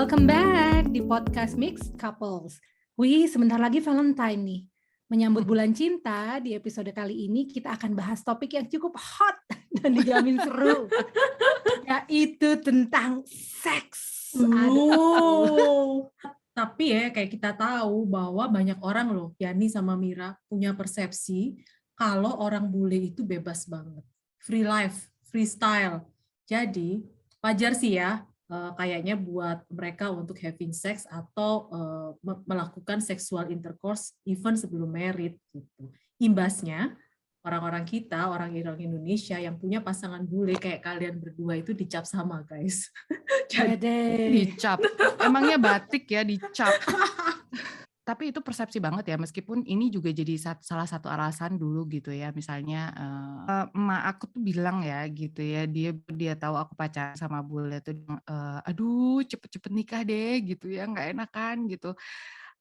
Welcome back di podcast Mixed Couples. Wih, sebentar lagi Valentine nih. Menyambut bulan cinta, di episode kali ini kita akan bahas topik yang cukup hot dan dijamin seru, yaitu tentang seks. Tapi ya kayak kita tahu bahwa banyak orang loh, Yani sama Mira punya persepsi kalau orang bule itu bebas banget. Free life, freestyle. Jadi wajar sih ya kayaknya buat mereka untuk having sex atau melakukan sexual intercourse even sebelum married gitu. Imbasnya orang-orang kita, orang-orang Indonesia yang punya pasangan bule kayak kalian berdua itu dicap sama guys. Dicap. Emangnya batik ya dicap. Tapi itu persepsi banget ya, meskipun ini juga jadi salah satu alasan dulu gitu ya. Misalnya emak aku tuh bilang ya gitu ya, dia tahu aku pacaran sama bule tuh, aduh cepet-cepet nikah deh gitu ya, nggak enakan gitu.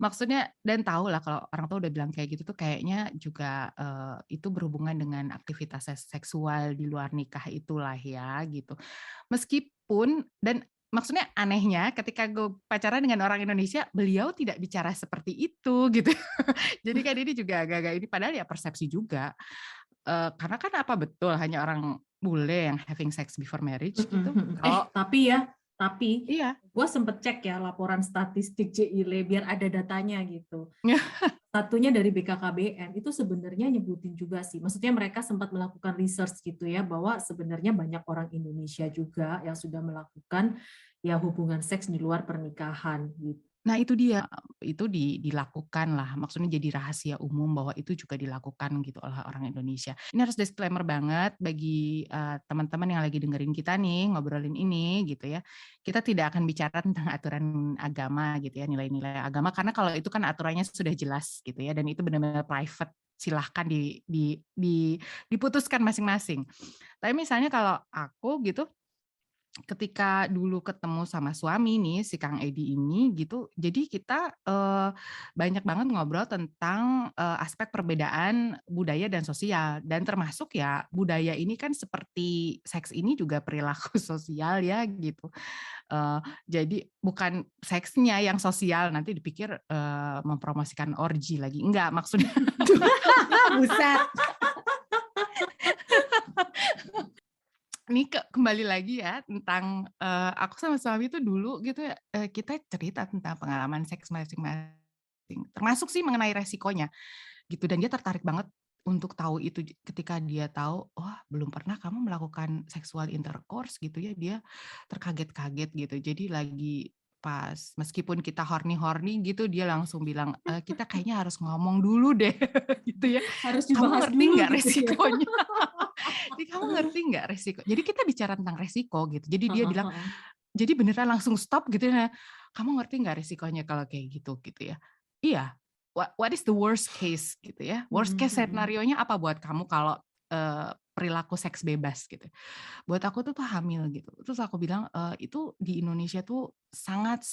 Maksudnya, dan tahu lah kalau orang tua udah bilang kayak gitu tuh kayaknya juga itu berhubungan dengan aktivitas seksual di luar nikah itulah ya gitu. Meskipun, dan maksudnya anehnya ketika gue pacaran dengan orang Indonesia, beliau tidak bicara seperti itu gitu. Jadi kan ini juga agak-agak ini, padahal ya persepsi juga. Karena kan apa betul hanya orang bule yang having sex before marriage gitu. Tapi iya. Gue sempet cek ya laporan statistik JILE biar ada datanya gitu. Satunya dari BKKBN itu sebenarnya nyebutin juga sih. Maksudnya mereka sempat melakukan research gitu ya bahwa sebenarnya banyak orang Indonesia juga yang sudah melakukan ya hubungan seks di luar pernikahan gitu. Nah itu dia, itu dilakukan lah, maksudnya jadi rahasia umum bahwa itu juga dilakukan gitu oleh orang Indonesia. Ini harus disclaimer banget bagi teman-teman yang lagi dengerin kita nih, ngobrolin ini gitu ya. Kita tidak akan bicara tentang aturan agama gitu ya, nilai-nilai agama, karena kalau itu kan aturannya sudah jelas gitu ya, dan itu benar-benar private, silahkan diputuskan masing-masing. Tapi misalnya kalau aku gitu, ketika dulu ketemu sama suami nih, si Kang Edi ini gitu, jadi kita banyak banget ngobrol tentang aspek perbedaan budaya dan sosial, dan termasuk ya budaya ini kan seperti seks ini juga perilaku sosial ya gitu. Jadi bukan seksnya yang sosial, nanti dipikir mempromosikan orgi lagi, enggak maksudnya. Buset. Ini kembali lagi ya tentang aku sama suami itu dulu gitu ya, kita cerita tentang pengalaman seks masing-masing, termasuk sih mengenai resikonya gitu, dan dia tertarik banget untuk tahu itu. Ketika dia tahu, wah belum pernah kamu melakukan sexual intercourse gitu ya, dia terkaget-kaget gitu. Jadi lagi pas meskipun kita horny gitu, dia langsung bilang, kita kayaknya harus ngomong dulu deh gitu ya. Harus Kamu dibahas ngerti dulu nggak gitu resikonya? Jadi kamu ngerti nggak resiko? Jadi kita bicara tentang resiko gitu. Jadi dia bilang, jadi beneran langsung stop gitu ya. Kamu ngerti nggak resikonya kalau kayak gitu ya? Iya. What is the worst case gitu ya? Worst case scenario-nya apa buat kamu kalau perilaku seks bebas gitu? Buat aku tuh hamil gitu. Terus aku bilang itu di Indonesia tuh sangat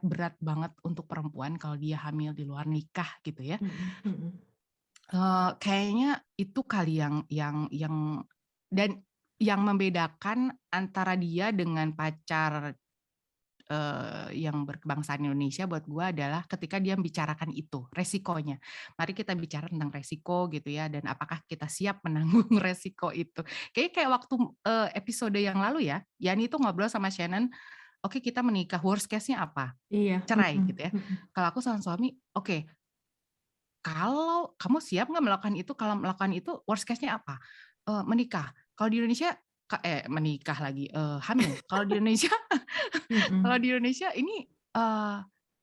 berat banget untuk perempuan kalau dia hamil di luar nikah gitu ya. Kayaknya itu kali yang dan yang membedakan antara dia dengan pacar yang berkebangsaan Indonesia buat gue adalah ketika dia membicarakan itu, resikonya. Mari kita bicara tentang resiko gitu ya, dan apakah kita siap menanggung resiko itu. Kayak waktu episode yang lalu ya, Yani itu ngobrol sama Shannon, oke kita menikah, worst case-nya apa? Iya. Cerai gitu ya. Kalau aku sama suami, oke, kalau kamu siap nggak melakukan itu, kalau melakukan itu worst case-nya apa? Menikah. Kalau di Indonesia, menikah lagi, hamil. Kalau di Indonesia, kalau di Indonesia ini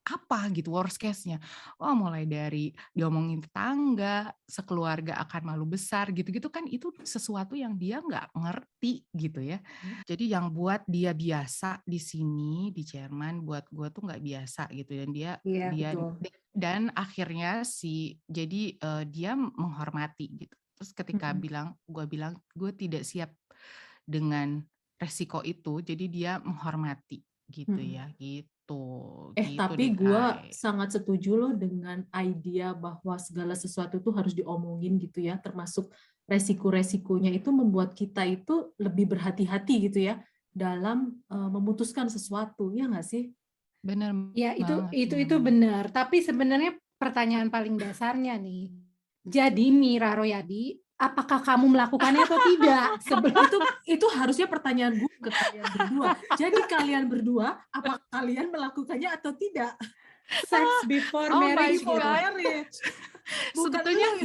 apa gitu worst case-nya? Oh mulai dari diomongin tetangga, sekeluarga akan malu besar gitu-gitu kan, itu sesuatu yang dia nggak ngerti gitu ya. Jadi yang buat dia biasa di sini di Jerman, buat gue tuh nggak biasa gitu, dan dia Betul. dan akhirnya jadi dia menghormati gitu. Terus ketika gue bilang gue tidak siap dengan resiko itu, jadi dia menghormati gitu ya, gitu. Tapi gue sangat setuju loh dengan idea bahwa segala sesuatu tuh harus diomongin gitu ya, termasuk resiko-resikonya. Itu membuat kita itu lebih berhati-hati gitu ya dalam memutuskan sesuatu, ya nggak sih? Bener Ya, banget, itu bener banget. benar. Tapi sebenarnya pertanyaan paling dasarnya nih. Jadi Mira Royadi, apakah kamu melakukannya atau tidak? Itu harusnya pertanyaan gue ke kalian berdua. Jadi kalian berdua, apa kalian melakukannya atau tidak? Sex before Oh my marriage Before gitu. God. marriage. Bukan Sebetulnya lu.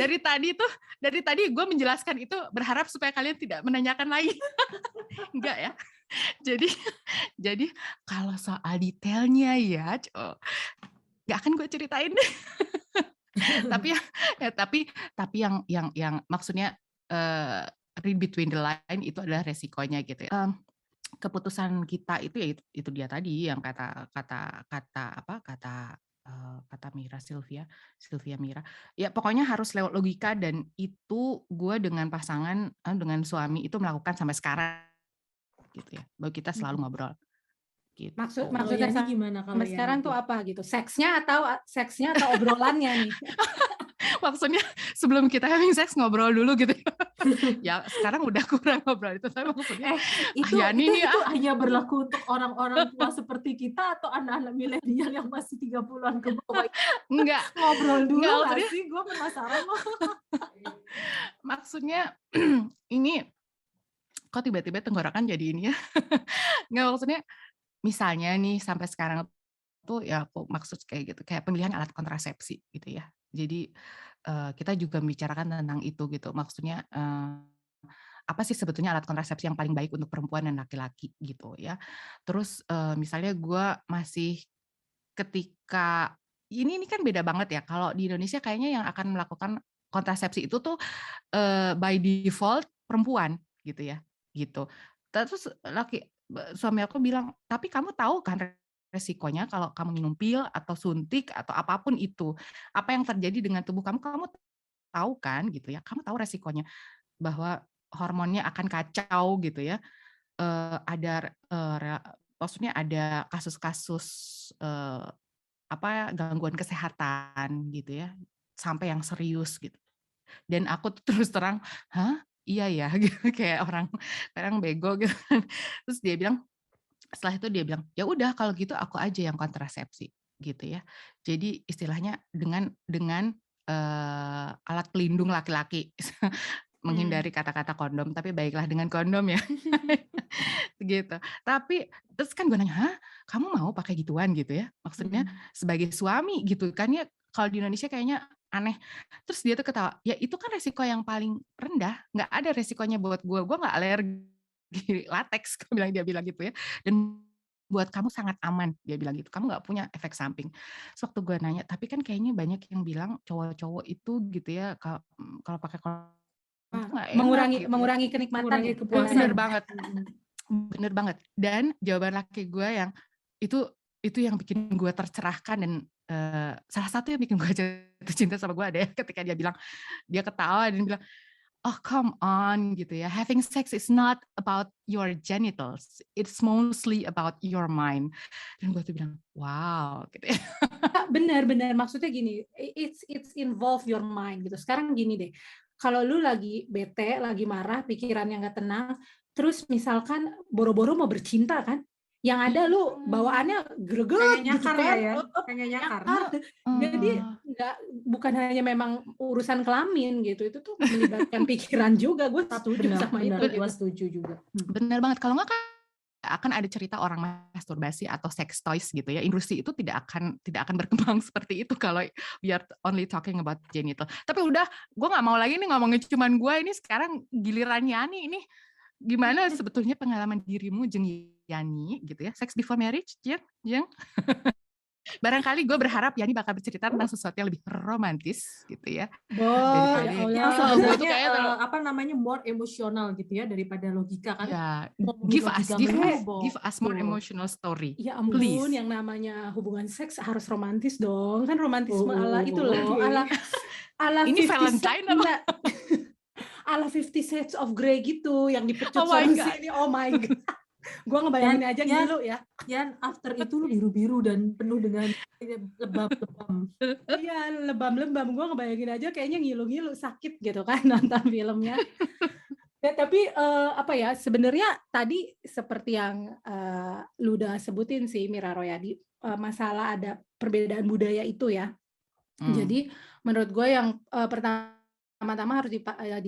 dari tadi gue menjelaskan itu berharap supaya kalian tidak menanyakan lagi. Enggak ya. Jadi kalau soal detailnya ya, nggak akan gue ceritain. tapi yang maksudnya read between the line itu adalah resikonya gitu ya. Keputusan kita itu ya itu dia tadi yang kata Mira Sylvia Mira, ya pokoknya harus lewat logika, dan itu gue dengan pasangan dengan suami itu melakukan sampai sekarang gitu ya, bahwa kita selalu ngobrol gitu. Maksudnya Yani gimana kalau sampai sekarang Yani tuh apa gitu? Seksnya atau obrolannya nih? Maksudnya sebelum kita having sex ngobrol dulu gitu ya. Sekarang udah kurang ngobrol itu, tapi maksudnya itu hanya berlaku untuk orang-orang tua seperti kita atau anak-anak milenial yang masih 30-an ke bawah? Enggak Ngobrol dulu nggak maksudnya, sih? Gue penasaran loh. maksudnya ini kok tiba-tiba tenggorokan jadi ini ya. Nggak, maksudnya misalnya nih sampai sekarang tuh ya aku maksud kayak gitu, kayak pemilihan alat kontrasepsi gitu ya. Jadi kita juga membicarakan tentang itu gitu. Maksudnya apa sih sebetulnya alat kontrasepsi yang paling baik untuk perempuan dan laki-laki gitu ya. Terus misalnya gue masih ketika ini kan beda banget ya. Kalau di Indonesia kayaknya yang akan melakukan kontrasepsi itu tuh by default perempuan gitu ya, gitu. Terus suami aku bilang, tapi kamu tahu kan resikonya kalau kamu minum pil atau suntik atau apapun itu, apa yang terjadi dengan tubuh kamu tahu kan gitu ya, kamu tahu resikonya bahwa hormonnya akan kacau gitu ya. Maksudnya ada kasus-kasus gangguan kesehatan gitu ya, sampai yang serius gitu. Dan aku tuh terus terang, hah? Iya ya, gitu, kayak orang bego gitu. Terus setelah itu dia bilang, ya udah kalau gitu aku aja yang kontrasepsi gitu ya. Jadi istilahnya dengan alat pelindung laki-laki. Menghindari kata-kata kondom, tapi baiklah dengan kondom ya. Gitu. Tapi terus kan gue nanya, hah? Kamu mau pakai gituan gitu ya? Maksudnya sebagai suami gitu kan ya, kalau di Indonesia kayaknya aneh. Terus dia tuh ketawa, ya itu kan resiko yang paling rendah, nggak ada resikonya buat gue nggak alergi latex, dia bilang gitu ya. Dan buat kamu sangat aman, dia bilang gitu, kamu nggak punya efek samping. Terus waktu gue nanya, tapi kan kayaknya banyak yang bilang cowok-cowok itu gitu ya, kalau pakai itu nggak enak gitu mengurangi kenikmatan, mengurangi ya? kepuasan. Bener banget. Dan jawaban laki gue yang itu yang bikin gue tercerahkan, dan salah satu yang bikin gue jatuh cinta sama gue ada ya, ketika dia ketawa dan bilang, oh come on gitu ya, having sex is not about your genitals, it's mostly about your mind. Dan gue tuh bilang, wow gitu ya. Benar, maksudnya gini, it's involve your mind gitu. Sekarang gini deh, kalau lu lagi bete, lagi marah, pikirannya nggak tenang, terus misalkan boro-boro mau bercinta kan, yang ada lu bawaannya greget gitu kan, kayak nyakar. Jadi bukan hanya memang urusan kelamin gitu, itu tuh melibatkan pikiran juga. Gue setuju sama itu. Gue setuju juga. Benar banget. Kalau nggak kan akan ada cerita orang masturbasi atau sex toys gitu ya. Industri itu tidak akan berkembang seperti itu kalau we are only talking about genital. Tapi udah, gue nggak mau lagi nih ngomongin cuman gue, ini sekarang giliran Yani ini. Gimana sebetulnya pengalaman dirimu, Jeng Yani gitu ya, sex before marriage, Jeng? Barangkali gue berharap Yani bakal bercerita tentang sesuatu yang lebih romantis gitu ya. Yang sebenarnya more emosional gitu ya daripada logika kan. Ya, give us more emotional story. Ya ampun, please. Yang namanya hubungan seks harus romantis dong. Kan romantisme ala itu loh, ala ini Valentine apa? Ala 50 Shades of Grey gitu, yang dipecut sini. Oh my god. Gue ngebayangin aja ngilu ya. Yan, after itu lu biru-biru dan penuh dengan lebam-lebam. Iya, lebam-lebam. Gue ngebayangin aja kayaknya ngilu-ngilu, sakit gitu kan nonton filmnya. Ya, tapi apa ya, sebenarnya tadi seperti yang lu udah sebutin sih Mira Royadi, masalah ada perbedaan budaya itu ya. Jadi menurut gue yang pertama-tama harus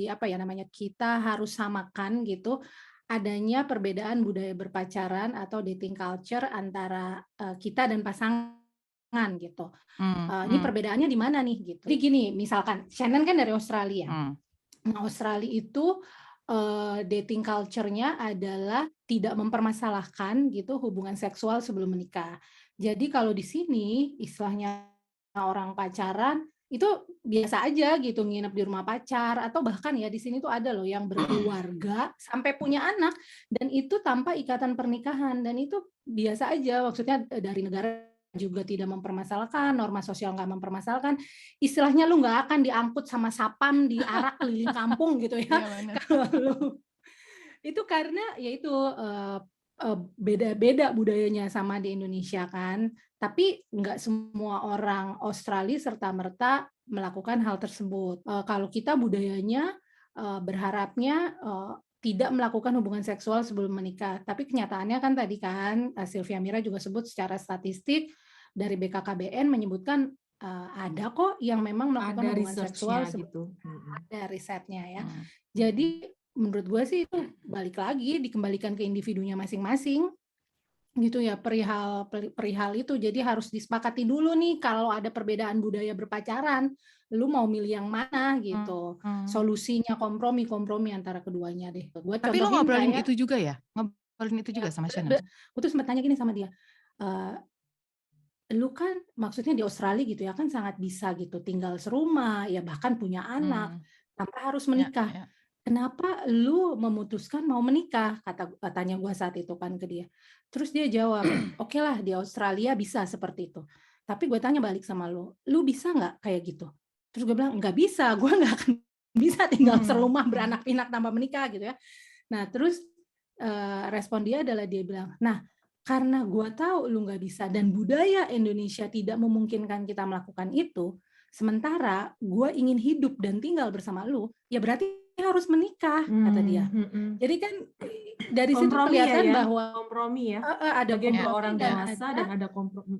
apa ya namanya, kita harus samakan gitu adanya perbedaan budaya berpacaran atau dating culture antara kita dan pasangan gitu. Ini perbedaannya di mana nih gitu. Jadi gini, misalkan Shannon kan dari Australia. Nah, Australia itu dating culture-nya adalah tidak mempermasalahkan gitu hubungan seksual sebelum menikah. Jadi kalau di sini istilahnya orang pacaran itu biasa aja gitu, nginep di rumah pacar, atau bahkan ya di sini tuh ada loh yang berkeluarga sampai punya anak dan itu tanpa ikatan pernikahan, dan itu biasa aja, maksudnya dari negara juga tidak mempermasalahkan, norma sosial nggak mempermasalahkan, istilahnya lu nggak akan diangkut sama sapam diarak keliling kampung gitu ya. Kalau lu itu karena yaitu beda-beda budayanya sama di Indonesia kan, tapi nggak semua orang Australia serta-merta melakukan hal tersebut. Kalau kita budayanya berharapnya tidak melakukan hubungan seksual sebelum menikah, tapi kenyataannya kan tadi kan Sylvia Mira juga sebut secara statistik dari BKKBN menyebutkan ada kok yang memang melakukan hubungan seksual gitu. Ada risetnya ya. Jadi menurut gue sih itu balik lagi dikembalikan ke individunya masing-masing gitu ya, perihal itu. Jadi harus disepakati dulu nih kalau ada perbedaan budaya berpacaran, lu mau milih yang mana gitu. Solusinya kompromi antara keduanya deh. Gua Tapi lo ngobrolin itu juga ya? Ngobrolin itu juga sama Shannon? Gue tuh sempat tanya gini sama dia, lu kan maksudnya di Australia gitu ya kan sangat bisa gitu tinggal serumah ya, bahkan punya anak tanpa harus menikah. Kenapa lu memutuskan mau menikah? Katanya gue saat itu kan ke dia. Terus dia jawab, oke lah di Australia bisa seperti itu. Tapi gue tanya balik sama lu bisa nggak kayak gitu? Terus gue bilang, nggak bisa, gue nggak akan bisa tinggal serumah beranak pinak tanpa menikah gitu ya. Nah terus respon dia adalah dia bilang, nah karena gue tahu lu nggak bisa dan budaya Indonesia tidak memungkinkan kita melakukan itu, sementara gue ingin hidup dan tinggal bersama lu, ya berarti harus menikah, kata dia. Jadi kan dari situ kelihatan bahwa kompromi ya, ada kompromi orang dewasa dan ada kompromi.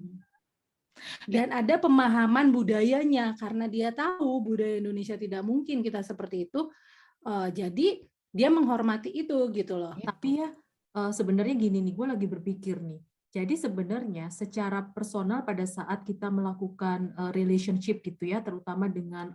Dan ada pemahaman budayanya karena dia tahu budaya Indonesia tidak mungkin kita seperti itu, jadi dia menghormati itu gitu loh. Tapi ya sebenarnya gini nih, gue lagi berpikir nih. Jadi sebenarnya secara personal pada saat kita melakukan relationship gitu ya, terutama dengan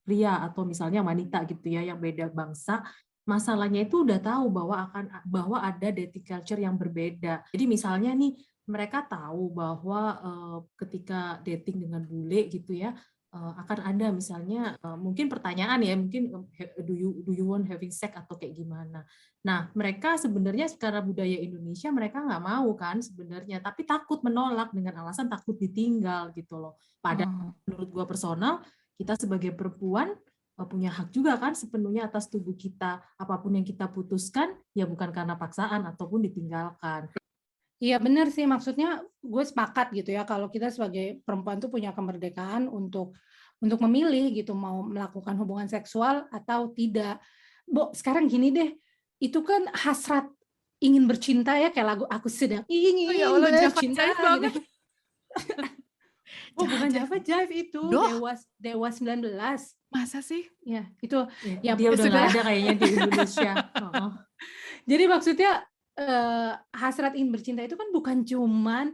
pria atau misalnya wanita gitu ya yang beda bangsa, masalahnya itu udah tahu bahwa ada dating culture yang berbeda. Jadi misalnya nih mereka tahu bahwa ketika dating dengan bule gitu ya akan ada misalnya mungkin pertanyaan ya, mungkin do you want having sex atau kayak gimana. Nah mereka sebenarnya secara budaya Indonesia mereka nggak mau kan sebenarnya, tapi takut menolak dengan alasan takut ditinggal gitu loh. Padahal menurut gua personal, kita sebagai perempuan punya hak juga kan sepenuhnya atas tubuh kita, apapun yang kita putuskan ya bukan karena paksaan ataupun ditinggalkan. Iya benar sih, maksudnya gue sepakat gitu ya kalau kita sebagai perempuan tuh punya kemerdekaan untuk memilih gitu mau melakukan hubungan seksual atau tidak. Bo, sekarang gini deh, itu kan hasrat ingin bercinta ya, kayak lagu Aku Sedang Ingin Bercinta gitu. Oh bukan Java Jive itu, Dewa 19. Masa sih? Ya itu ya dia udah nggak ada kayaknya di Indonesia. Jadi maksudnya hasrat ingin bercinta itu kan bukan cuman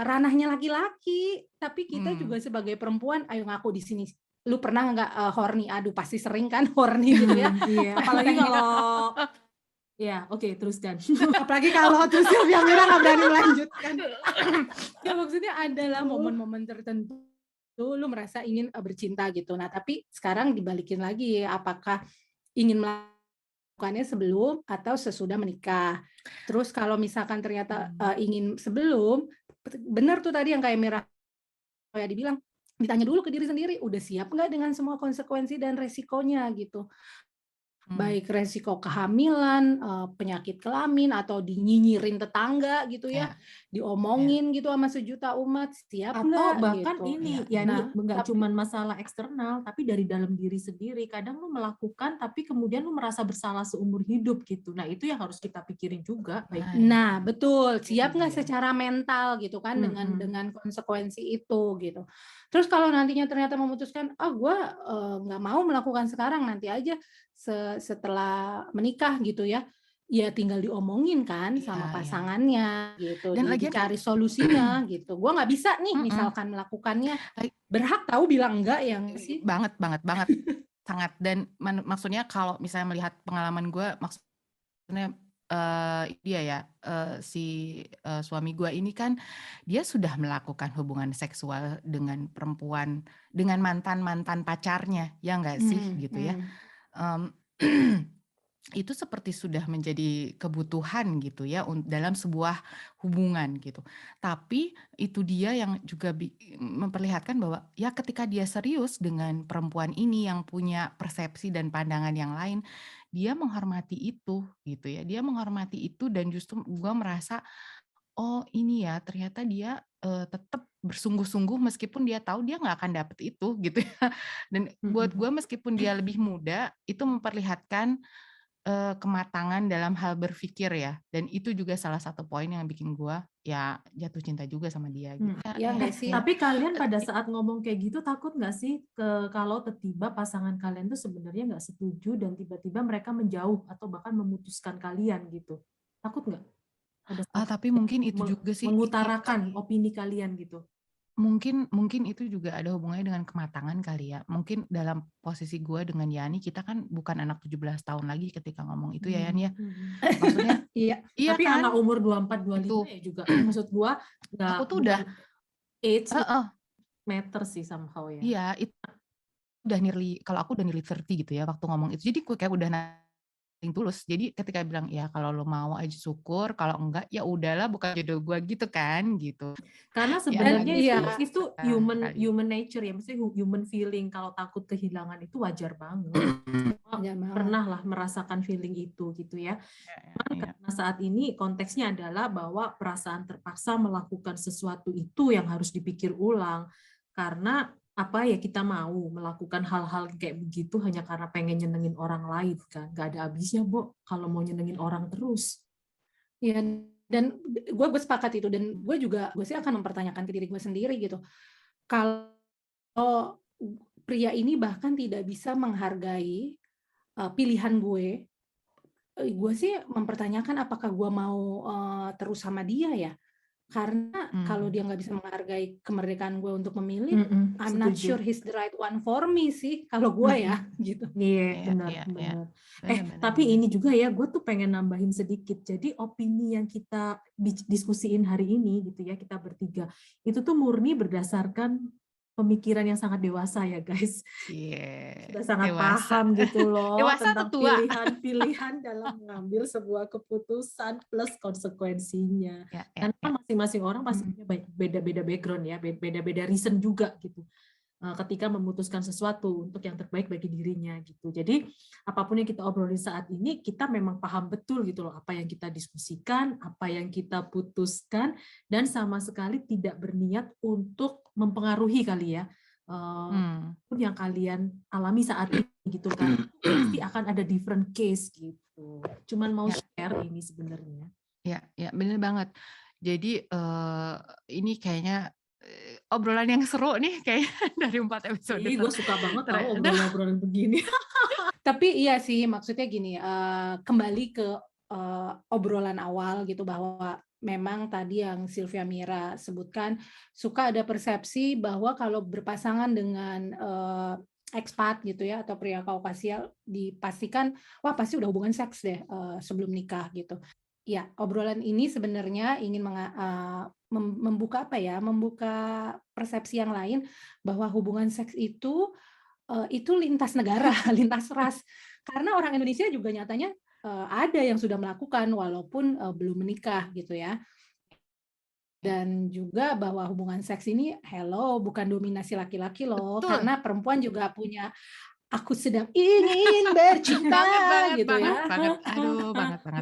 ranahnya laki-laki, tapi kita juga sebagai perempuan, ayo ngaku di sini. Lu pernah nggak horny? Aduh pasti sering kan horny gitu ya. Iya, apalagi kalau ya, oke, teruskan. Apalagi kalau terus Sylvia Mira nggak berani melanjutkan. Ya maksudnya adalah momen-momen tertentu lu merasa ingin bercinta gitu. Nah tapi sekarang dibalikin lagi, apakah ingin melakukannya sebelum atau sesudah menikah. Terus kalau misalkan ternyata ingin sebelum, benar tuh tadi yang kayak Mira kayak dibilang, ditanya dulu ke diri sendiri, udah siap nggak dengan semua konsekuensi dan resikonya gitu. baik resiko kehamilan, penyakit kelamin, atau dinyinyirin tetangga gitu ya, Ya, ya. diomongin gitu sama sejuta umat, siap Atau nggak bahkan gitu. ini, Ya. ya Nah, ini nggak tapi cuman masalah eksternal, tapi dari dalam diri sendiri. Kadang lu melakukan, tapi kemudian lu merasa bersalah seumur hidup gitu. Nah itu yang harus kita pikirin juga. Baik. Nah, betul. Siap nggak Iya. secara mental gitu kan Mm-mm. dengan konsekuensi itu gitu. Terus kalau nantinya ternyata memutuskan, gue nggak mau melakukan sekarang, nanti aja setelah menikah gitu ya, ya tinggal diomongin kan sama Iya, iya. pasangannya gitu, Dan lagian kan dicari solusinya gitu. Gue nggak bisa nih Mm-mm. misalkan melakukannya, Lagi- berhak tahu bilang enggak ya nggak sih? banget sangat. Dan maksudnya kalau misalnya melihat pengalaman gue, maksudnya dia ya si suami gue ini kan dia sudah melakukan hubungan seksual dengan perempuan, dengan mantan pacarnya, ya nggak sih gitu ya. Itu seperti sudah menjadi kebutuhan gitu ya dalam sebuah hubungan gitu. Tapi itu dia yang juga memperlihatkan bahwa ya ketika dia serius dengan perempuan ini yang punya persepsi dan pandangan yang lain, dia menghormati itu gitu ya. Dia menghormati itu dan justru gue merasa oh ini ya ternyata dia tetap bersungguh-sungguh meskipun dia tahu dia nggak akan dapet itu gitu ya. Dan buat gue meskipun dia lebih muda itu memperlihatkan kematangan dalam hal berpikir ya, dan itu juga salah satu poin yang bikin gue ya jatuh cinta juga sama dia gitu. Ya nggak sih? Tapi kalian pada saat ngomong kayak gitu takut nggak sih kalau tiba-tiba pasangan kalian tuh sebenarnya nggak setuju dan tiba-tiba mereka menjauh atau bahkan memutuskan kalian gitu? Takut nggak? Pada saat Tapi mungkin itu juga sih mengutarakan opini kalian gitu. mungkin itu juga ada hubungannya dengan kematangan kali ya. Mungkin dalam posisi gue dengan Yani kita kan bukan anak 17 tahun lagi ketika ngomong itu ya Yani ya. Maksudnya Iya. iya Tapi kan? anak umur 24 25 ya juga. Maksud gue nggak, Aku tuh bukan age udah matter sih somehow ya. iya itu udah kalau aku udah nearly 30 gitu ya waktu ngomong itu. Jadi gue kayak udah tulus. Jadi ketika bilang ya kalau lo mau aja syukur, kalau enggak ya udahlah bukan jodoh gue gitu kan gitu. Karena Ya, sebenarnya itu kali. human nature ya, maksudnya human feeling. Kalau takut kehilangan itu wajar banget. Pernah lah merasakan feeling itu gitu ya. Karena saat ini konteksnya adalah bahwa perasaan terpaksa melakukan sesuatu itu yang harus dipikir ulang. Karena apa ya, kita mau melakukan hal-hal kayak begitu hanya karena pengen nyenengin orang lain kan, nggak ada habisnya Bo kalau mau nyenengin orang terus. Ya, dan gue sepakat itu, dan gue sih akan mempertanyakan ke diri gue sendiri gitu. Kalau pria ini bahkan tidak bisa menghargai pilihan gue sih mempertanyakan apakah gue mau terus sama dia ya. Karena kalau dia nggak bisa menghargai kemerdekaan gue untuk memilih, I'm not sure he's the right one for me sih, kalau gue ya, gitu. Iya, benar. Tapi ini juga ya, gue tuh pengen nambahin sedikit. Jadi opini yang kita diskusiin hari ini gitu ya, kita bertiga, itu tuh murni berdasarkan pemikiran yang sangat dewasa ya guys. Sudah sangat paham gitu loh tentang pilihan-pilihan dalam mengambil sebuah keputusan plus konsekuensinya. Karena masing-masing orang pasti punya beda-beda background ya, beda-beda reason juga gitu ketika memutuskan sesuatu untuk yang terbaik bagi dirinya gitu. Jadi apapun yang kita obrolin saat ini, kita memang paham betul gitu loh apa yang kita diskusikan, apa yang kita putuskan, dan sama sekali tidak berniat untuk mempengaruhi kali ya yang kalian alami saat ini gitu kan. Pasti akan ada different case gitu. Cuman mau share ini sebenarnya. Ya bener banget. Jadi ini kayaknya obrolan yang seru nih kayaknya dari 4 episode. Gue suka banget tahu obrolan begini. Tapi iya sih, maksudnya gini, kembali ke obrolan awal gitu, bahwa memang tadi yang Sylvia Mira sebutkan, suka ada persepsi bahwa kalau berpasangan dengan ekspat gitu ya, atau pria Kaukasia, dipastikan wah pasti udah hubungan seks deh sebelum nikah gitu. Ya, obrolan ini sebenarnya ingin membuka membuka persepsi yang lain bahwa hubungan seks itu lintas negara, lintas ras. Karena orang Indonesia juga nyatanya ada yang sudah melakukan walaupun belum menikah gitu ya. Dan juga bahwa hubungan seks ini bukan dominasi laki-laki loh. Betul. Karena perempuan juga punya aku sedang ingin bercinta gitu ya. banget. Aduh, banget. Aduh,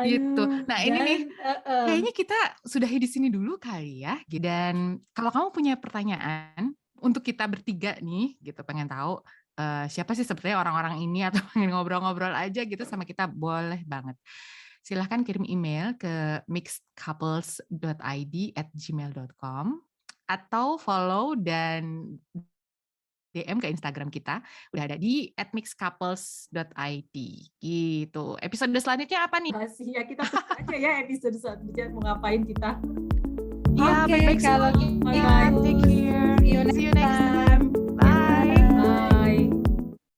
Gitu. Nah, ini nih dan, kayaknya kita sudahi di sini dulu kali ya. Dan kalau kamu punya pertanyaan untuk kita bertiga nih, gitu, pengen tahu siapa sih sebenarnya orang-orang ini atau pengen ngobrol-ngobrol aja gitu sama kita, boleh banget. Silahkan kirim email ke mixedcouples.id@gmail.com atau follow dan DM ke Instagram kita, udah ada di @mixedcouples.id gitu. Episode selanjutnya apa nih? Ya kita tunggu aja ya episode selanjutnya mau ngapain kita. Iya, Oke, baik-baik kalau semua. gitu, Take care. see you next time.